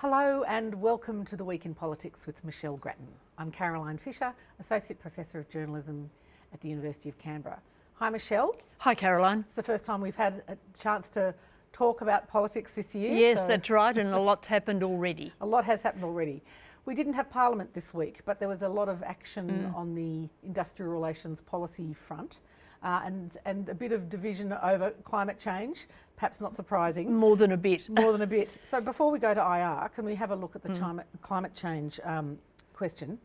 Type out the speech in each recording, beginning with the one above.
Hello and welcome to the Week in Politics with Michelle Grattan. I'm Caroline Fisher, Associate Professor of Journalism at the University of Canberra. Hi Michelle. Hi Caroline. It's the first time we've had a chance to talk about politics this year. Yes, that's right, and a lot's happened already. A lot has happened already. We didn't have Parliament this week, but there was a lot of action on the industrial relations policy front. And a bit of division over climate change, perhaps not surprising. More than a bit. More than a bit. So before we go to IR, can we have a look at the climate change question?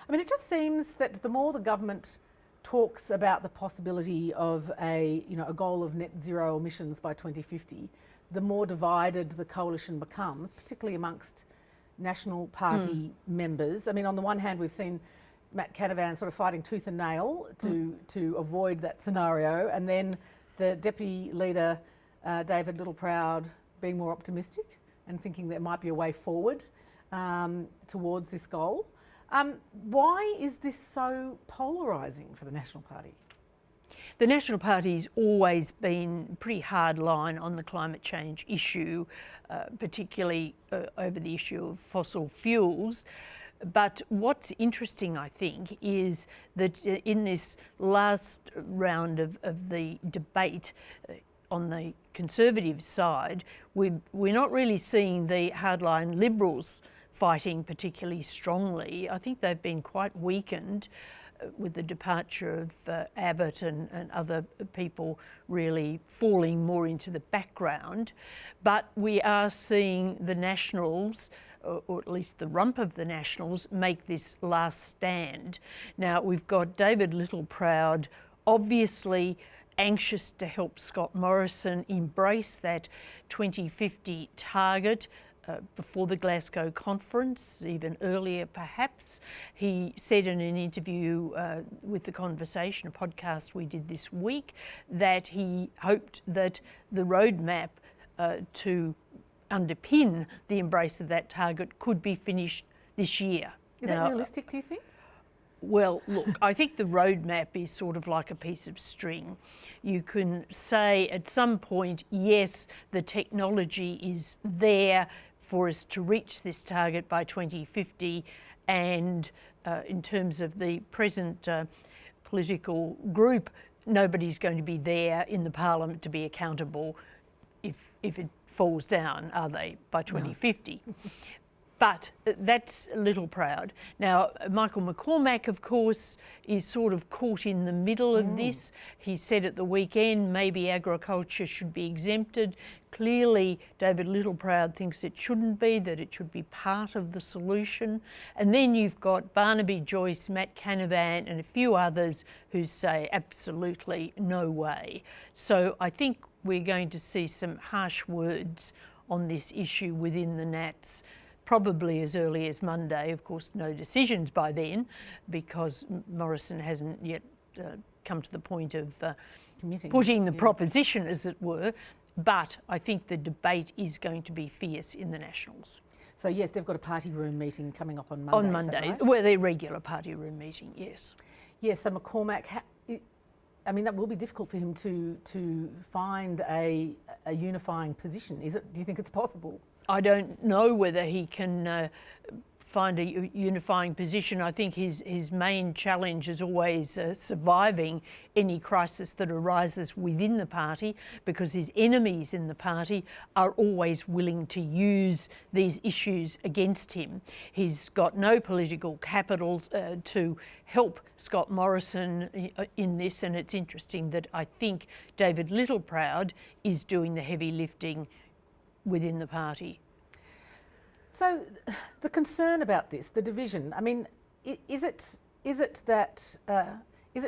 I mean, it just seems that the more the government talks about the possibility of a goal of net zero emissions by 2050, the more divided the coalition becomes, particularly amongst National Party members. I mean, on the one hand, we've seen Matt Canavan sort of fighting tooth and nail to avoid that scenario, and then the Deputy Leader, David Littleproud, being more optimistic and thinking there might be a way forward towards this goal. Why is this so polarising for the National Party? The National Party's always been pretty hard line on the climate change issue, particularly over the issue of fossil fuels. But what's interesting, I think, is that in this last round of the debate on the Conservative side, we're not really seeing the hardline Liberals fighting particularly strongly. I think they've been quite weakened with the departure of Abbott and other people really falling more into the background. But we are seeing the Nationals, or at least the rump of the Nationals, make this last stand. Now, we've got David Littleproud obviously anxious to help Scott Morrison embrace that 2050 target before the Glasgow conference, even earlier perhaps. He said in an interview with The Conversation, a podcast we did this week, that he hoped that the roadmap to underpin the embrace of that target could be finished this year. Is that realistic, do you think? Well, look, I think the roadmap is sort of like a piece of string. You can say at some point, yes, the technology is there for us to reach this target by 2050, and in terms of the present political group, nobody's going to be there in the Parliament to be accountable if it falls down, are they, by 2050? No. But that's Littleproud. Now, Michael McCormack, of course, is sort of caught in the middle of this. He said at the weekend maybe agriculture should be exempted. Clearly, David Littleproud thinks it shouldn't be, that it should be part of the solution. And then you've got Barnaby Joyce, Matt Canavan and a few others who say absolutely no way. So I think we're going to see some harsh words on this issue within the Nats, probably as early as Monday. Of course, no decisions by then, because Morrison hasn't yet come to the point of putting the proposition, as it were. But I think the debate is going to be fierce in the Nationals. So yes, they've got a party room meeting coming up on Monday. On Monday, right? Well, their regular party room meeting, yes. Yes, so McCormack, I mean, that will be difficult for him to find a unifying position. Do you think it's possible? I don't know whether he can find a unifying position. I think his main challenge is always surviving any crisis that arises within the party, because his enemies in the party are always willing to use these issues against him. He's got no political capital to help Scott Morrison in this, and it's interesting that I think David Littleproud is doing the heavy lifting within the party. So the concern about this, the division, I mean, is it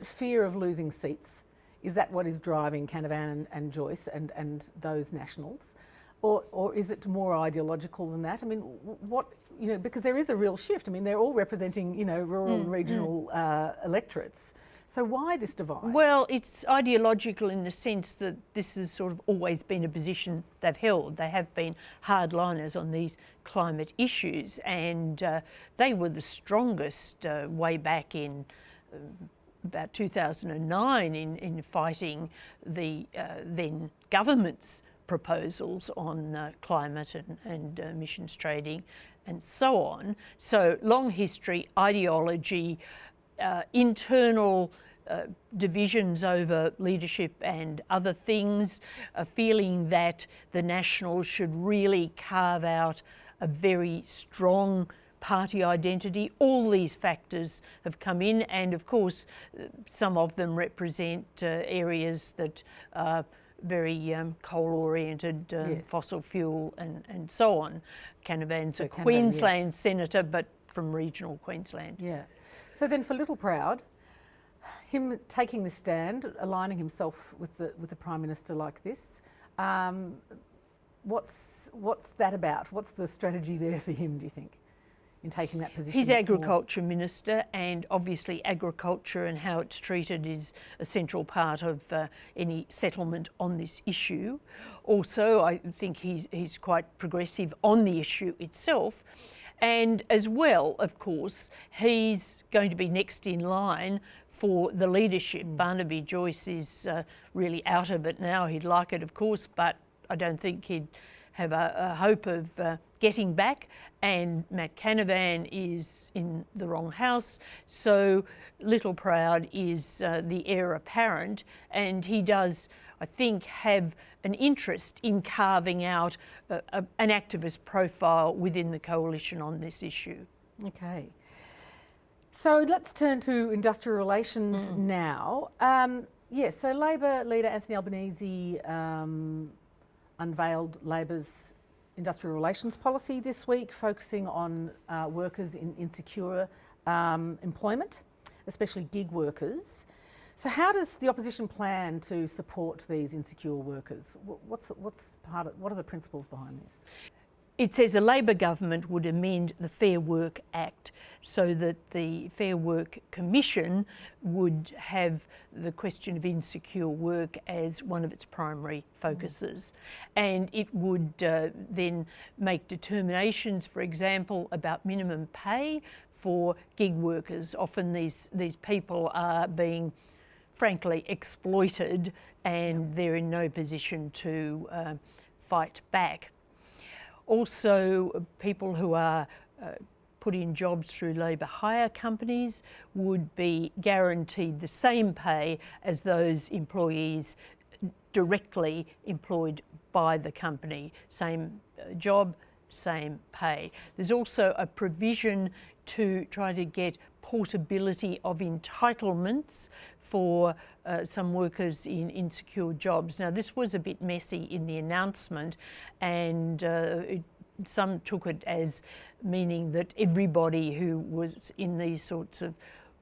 fear of losing seats? Is that what is driving Canavan and Joyce and those Nationals? Or is it more ideological than that? I mean, because there is a real shift. I mean, they're all representing, rural and regional electorates. So why this divide? Well, it's ideological in the sense that this has sort of always been a position they've held. They have been hardliners on these climate issues, and they were the strongest way back in about 2009 in fighting the then government's proposals on climate and emissions trading and so on. So long history, ideology, internal divisions over leadership and other things, a feeling that the Nationals should really carve out a very strong party identity. All these factors have come in, and of course some of them represent areas that are very coal-oriented, Yes. fossil fuel and so on. Canavan's So a Canavan, Queensland yes. senator, but from regional Queensland. Yeah. So then for Littleproud, him taking this stand, aligning himself with the Prime Minister like this, what's that about? What's the strategy there for him, do you think, in taking that position? He's that's more- Agriculture Minister, and obviously agriculture and how it's treated is a central part of any settlement on this issue. Also, I think he's quite progressive on the issue itself. And as well, of course, he's going to be next in line for the leadership. Barnaby Joyce is really out of it now. He'd like it, of course, but I don't think he'd have a hope of getting back. And Matt Canavan is in the wrong house. So Littleproud is the heir apparent, and he does, I think, have an interest in carving out an activist profile within the coalition on this issue. Okay. So let's turn to industrial relations now. So Labor leader Anthony Albanese unveiled Labor's industrial relations policy this week, focusing on workers in insecure employment, especially gig workers. So how does the opposition plan to support these insecure workers? What are the principles behind this? It says a Labor government would amend the Fair Work Act so that the Fair Work Commission would have the question of insecure work as one of its primary focuses. And it would then make determinations, for example, about minimum pay for gig workers. Often these people are being frankly exploited, and they're in no position to fight back. Also, people who are put in jobs through labour hire companies would be guaranteed the same pay as those employees directly employed by the company. Same job, same pay. There's also a provision to try to get portability of entitlements for some workers in insecure jobs. Now, this was a bit messy in the announcement, and some took it as meaning that everybody who was in these sorts of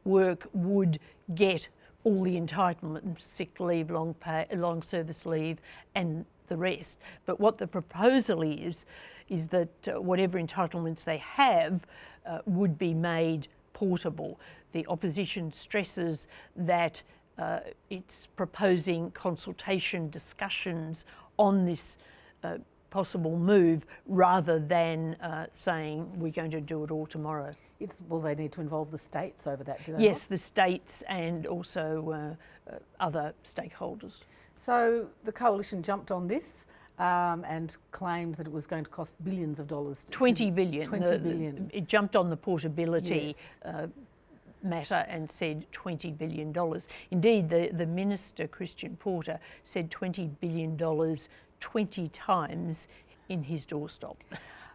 work would get all the entitlements, sick leave, long pay, long service leave, and the rest. But what the proposal is that whatever entitlements they have would be made portable. The opposition stresses that it's proposing consultation discussions on this possible move rather than saying we're going to do it all tomorrow. Well, they need to involve the states over that, do they? Yes, not? the states and also other stakeholders. So the coalition jumped on this and claimed that it was going to cost billions of dollars. 20 billion. 20 billion. It jumped on the portability Yes. matter and said $20 billion. Indeed, the Minister, Christian Porter, said $20 billion 20 times in his doorstop.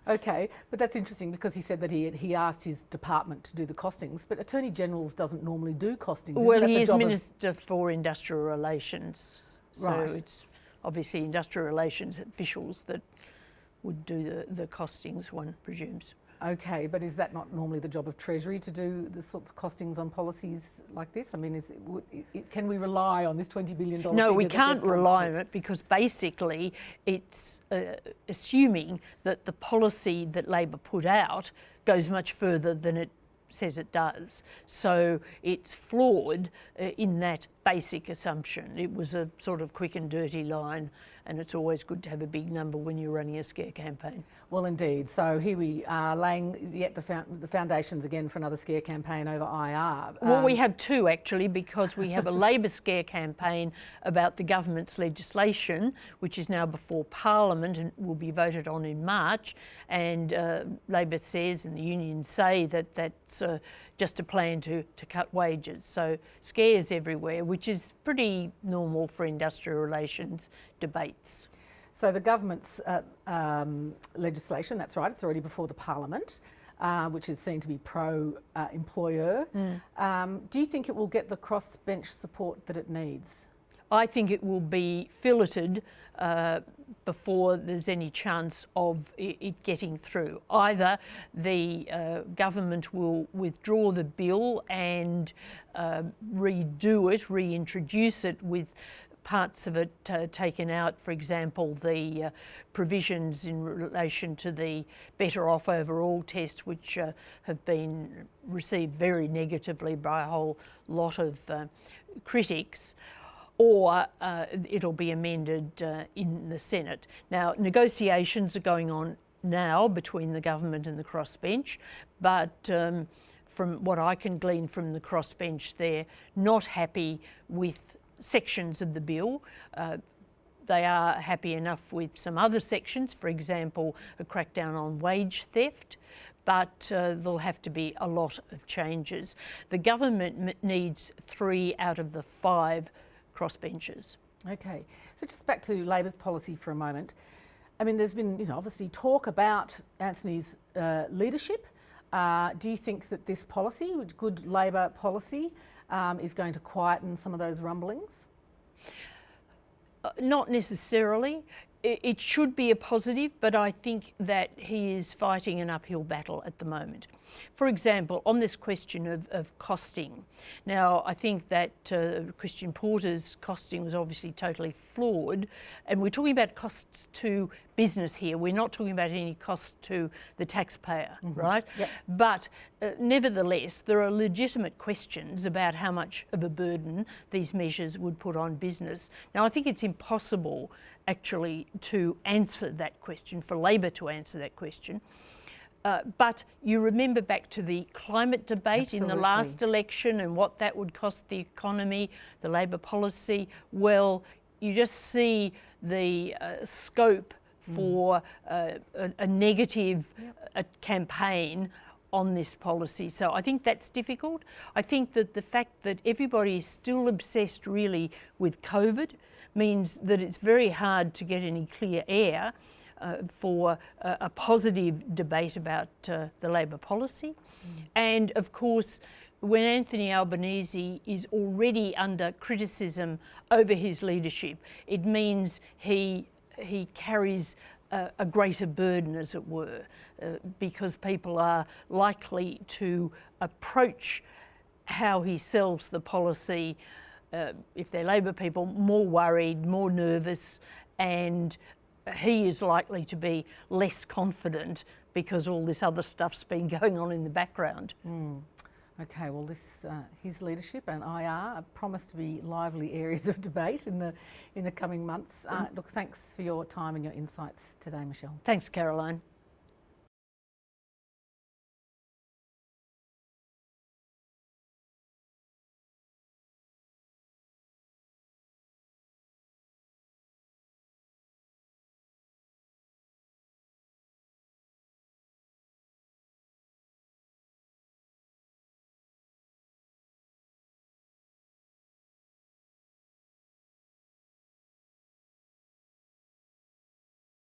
Okay, but that's interesting because he said that he asked his department to do the costings, but Attorney Generals doesn't normally do costings. Isn't Well, that he the is job Minister for Industrial Relations, so Right. it's obviously industrial relations officials that would do the costings, one presumes. Okay, but is that not normally the job of Treasury to do the sorts of costings on policies like this? I mean, can we rely on this $20 billion No, we figure that can't they've come rely up on with? it because basically it's assuming that the policy that Labor put out goes much further than it says it does. So it's flawed in that basic assumption. It was a sort of quick and dirty line, and it's always good to have a big number when you're running a scare campaign. Well, indeed. So here we are laying yet the foundations again for another scare campaign over IR. Well, we have two actually, because we have a Labor scare campaign about the government's legislation, which is now before Parliament and will be voted on in March. And Labor says, and the unions say, that that's just a plan to cut wages. So scares everywhere, which is pretty normal for industrial relations debates. So the government's legislation, that's right, it's already before the Parliament, which is seen to be pro-employer. Do you think it will get the crossbench support that it needs? I think it will be filleted before there's any chance of it getting through. Either the government will withdraw the bill and redo it, reintroduce it with parts of it taken out, for example, the provisions in relation to the Better Off Overall test, which have been received very negatively by a whole lot of critics, or it'll be amended in the Senate. Now, negotiations are going on now between the government and the crossbench, but from what I can glean from the crossbench, they're not happy with sections of the bill. They are happy enough with some other sections, for example, a crackdown on wage theft, but there'll have to be a lot of changes. The government needs 3 out of the 5 crossbenchers. Okay, so just back to Labor's policy for a moment. I mean, there's been, obviously talk about Anthony's leadership. Do you think that this policy, good Labor policy, is going to quieten some of those rumblings? Not necessarily. It should be a positive, but I think that he is fighting an uphill battle at the moment. For example, on this question of costing. Now, I think that Christian Porter's costing was obviously totally flawed, and we're talking about costs to business here. We're not talking about any cost to the taxpayer, right? Yep. But nevertheless, there are legitimate questions about how much of a burden these measures would put on business. Now, I think it's impossible actually to answer that question, for Labor to answer that question. But you remember back to the climate debate Absolutely. in the last election and what that would cost the economy, the Labor policy. Well, you just see the scope for a negative campaign on this policy. So I think that's difficult. I think that the fact that everybody is still obsessed really with COVID means that it's very hard to get any clear air for a positive debate about the Labor policy. And of course, when Anthony Albanese is already under criticism over his leadership, it means he carries a greater burden, as it were, because people are likely to approach how he sells the policy, if they're Labor people, more worried, more nervous, and he is likely to be less confident because all this other stuff's been going on in the background. Okay, well, his leadership and IR promise to be lively areas of debate in the coming months. Look, thanks for your time and your insights today, Michelle. Thanks, Caroline.